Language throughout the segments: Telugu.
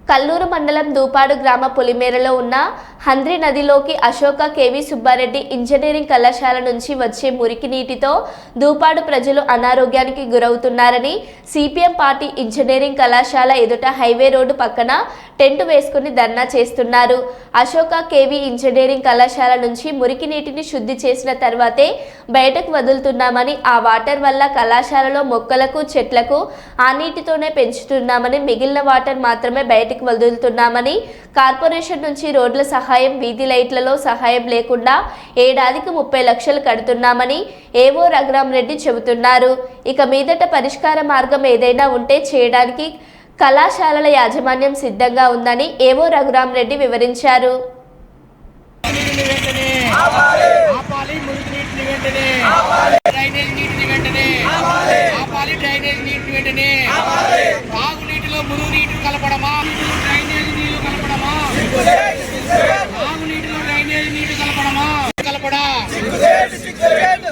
కల్లూరు మండలం దూపాడు గ్రామ పొలిమేరలో ఉన్న హంద్రి నదిలోకి అశోక కేవి సుబ్బారెడ్డి ఇంజనీరింగ్ కళాశాల నుంచి వచ్చే మురికి నీటితో దూపాడు ప్రజలు అనారోగ్యానికి గురవుతున్నారని సిపిఎం పార్టీ ఇంజనీరింగ్ కళాశాల ఎదుట హైవే రోడ్డు పక్కన టెంట్ వేసుకుని ధర్నా చేస్తున్నారు. అశోక కేవి ఇంజనీరింగ్ కళాశాల నుంచి మురికి నీటిని శుద్ధి చేసిన తర్వాతే బయటకు వదులుతున్నామని, ఆ వాటర్ వల్ల కళాశాలలో మొక్కలకు చెట్లకు ఆ నీటితోనే పెంచుతున్నామని, మిగిలిన వాటర్ మాత్రమే బయటకు వదులుతున్నామని, కార్పొరేషన్ నుంచి రోడ్ల సహాయం, వీధి లైట్లలో సహాయం లేకుండా ఏడాదికి 30 లక్షలు కడుతున్నామని ఏవో రఘురామ్ రెడ్డి చెబుతున్నారు. ఇక మీదట పరిష్కార మార్గం ఏదైనా ఉంటే చేయడానికి కళాశాలల యాజమాన్యం సిద్ధంగా ఉందని ఏవో రఘురామ్ రెడ్డి వివరించారు.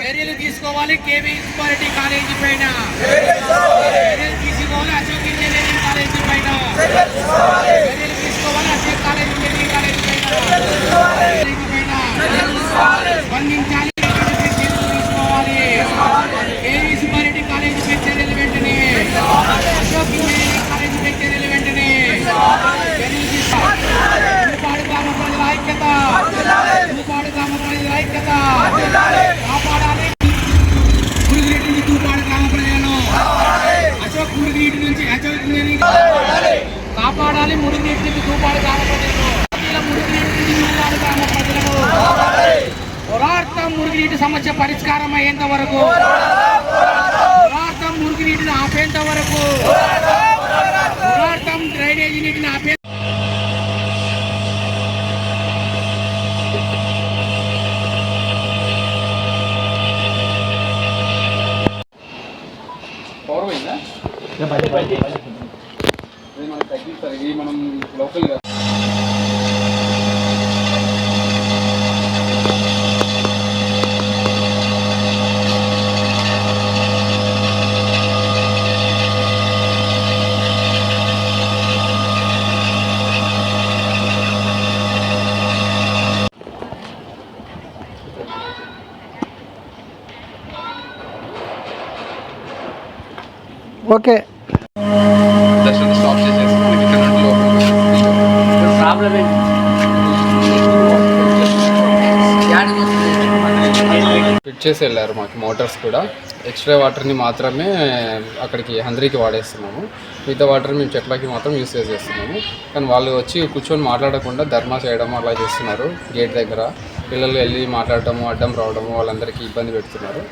చర్యలు తీసుకోవాలి. కేవీ సుబ్బారెడ్డి కాలేజీ పైన చర్యలు తీసుకోవాలి. అశోక్ ఇంజనీరింగ్ కాలేజీ పైన చర్యలు తీసుకోవాలి. అశోక్ కాలేజీ ఇంజనీరింగ్ కాలేజీ పైన స్పందించాలి. తీసుకోవాలి. కేవీ సుబ్బారెడ్డి కాలేజీ పై చర్యలు వెంటనే, అశోక్ ఇంజనీరింగ్ కాలేజీ పై చర్యలు వెంటనే చర్యలు తీసుకోవాలి. దూపాడు గ్రామ ప్రజల ఐక్యత, దూపాడు గ్రామ ప్రజల ఐక్యత కాపాడాలి. మురుగునీటి నుంచి దూపాడు గ్రామ ప్రజలను, అశోక్ మురుగునీటి నుంచి అశోక్ ఇంజనీరింగ్ కాపాడాలి. మురుగునీటి నుంచి దూపాడు గ్రామ ప్రజలను, మురుగునీటి నుంచి దూపాడు గ్రామ ప్రజలను పోరాటం. మురుగునీటి సమస్య పరిష్కారం అయ్యేంత వరకు పోరాటం. మురుగునీటిని ఆపేంత వరకు పోరాటం. డ్రైనేజీ నీటిని ఆపే మనం లోకల్గా ఓకే స్టాప్ చేసేసి మనకి ప్రాబ్లం ఫిట్ చేసి వెళ్ళారు. మాకు మోటార్స్ కూడా ఎక్స్ట్రా వాటర్ని మాత్రమే అక్కడికి హంద్రికి వాడేస్తున్నాము. మిగతా వాటర్ మేము చెట్లకి మాత్రం యూస్ చేస్తున్నాము. కానీ వాళ్ళు వచ్చి కూర్చొని మాట్లాడకుండా ధర్నా చేయడము అలా చేస్తున్నారు. గేట్ దగ్గర పిల్లలు వెళ్ళి మాట్లాడటము, అడ్డం రావడము, వాళ్ళందరికీ ఇబ్బంది పెడుతున్నారు.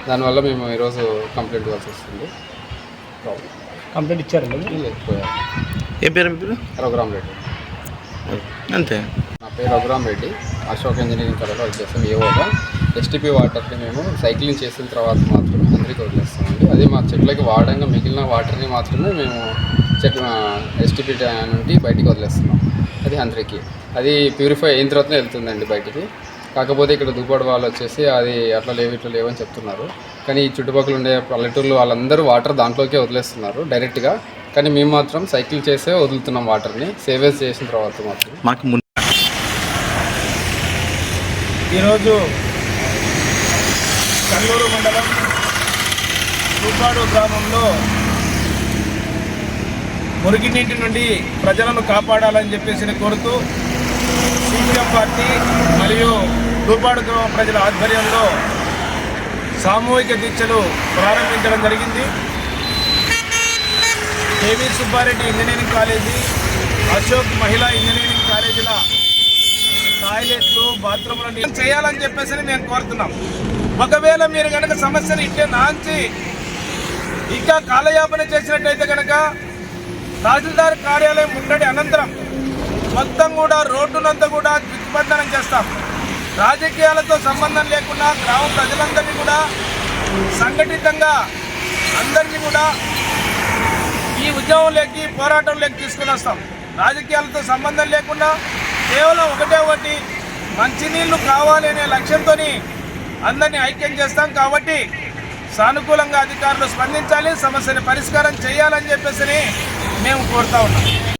దానివల్ల మేము ఈరోజు కంప్లైంట్ ఇవ్వాల్సి వస్తుంది. కంప్లైంట్ ఇచ్చారండి? లేకపోయారు. ఏ పేరు మీ పేరు? రఘురామ్ రెడ్డి. అంతే. నా పేరు రఘురామ్ రెడ్డి. అశోక్ ఇంజనీరింగ్ కాలేజ్లో వచ్చేస్తాం. ఏవోగా ఎస్టీపీ వాటర్ని మేము సైక్లింగ్ చేసిన తర్వాత మాత్రమే అందరికీ వదిలేస్తామండి. అది మా చెట్లకి వాడంగా మిగిలిన వాటర్ని మాత్రమే మేము ఎస్టీపీ నుండి బయటికి వదిలేస్తున్నాం. అది అందరికీ అది ప్యూరిఫై అయిన తర్వాతనే వెళ్తుందండి బయటికి. కాకపోతే ఇక్కడ దూపాడు వాళ్ళు వచ్చేసి అది అట్లా లేవు ఇట్లా లేవని చెప్తున్నారు. కానీ ఈ చుట్టుపక్కల ఉండే పల్లెటూళ్ళు వాళ్ళందరూ వాటర్ దాంట్లోకే వదిలేస్తున్నారు డైరెక్ట్గా. కానీ మేము మాత్రం సైకిల్ చేసే వదులుతున్నాం వాటర్ని, సేవేజ్ చేసిన తర్వాత మాత్రం. మాకు ఈరోజు కల్లూరు మండలం దూపాడు గ్రామంలో మురుగునీటి నుండి ప్రజలను కాపాడాలని చెప్పేసి కోరుతూ సిపిఎం పార్టీ మరియు దూపాడు గ్రామ ప్రజల ఆధ్వర్యంలో సామూహిక దీక్షలు ప్రారంభించడం జరిగింది. కేవీ సుబ్బారెడ్డి ఇంజనీరింగ్ కాలేజీ, అశోక్ మహిళా ఇంజనీరింగ్ కాలేజీల టాయిలెట్లు, బాత్రూమ్లు చేయాలని చెప్పేసి మేము కోరుతున్నాం. ఒకవేళ మీరు కనుక సమస్యను ఇట్లే నాంచి ఇంకా కాలయాపన చేసినట్టయితే కనుక తహసీల్దార్ కార్యాలయం ముట్టడి అనంతరం మొత్తం కూడా రోడ్డునంతా కూడా దిగ్బంధనం చేస్తాం. రాజకీయాలతో సంబంధం లేకుండా గ్రామ ప్రజలందరినీ కూడా సంఘటితంగా అందరినీ కూడా ఈ ఉద్యమంలోకి పోరాటంలోకి తీసుకుని వస్తాం. రాజకీయాలతో సంబంధం లేకుండా కేవలం ఒకటి మంచినీళ్లు కావాలి అనే లక్ష్యంతో అందరినీ ఐక్యం చేస్తాం. కాబట్టి సానుకూలంగా అధికారులు స్పందించాలి, సమస్యని పరిష్కారం చేయాలని చెప్పేసి మేము కోరుతా ఉన్నాం.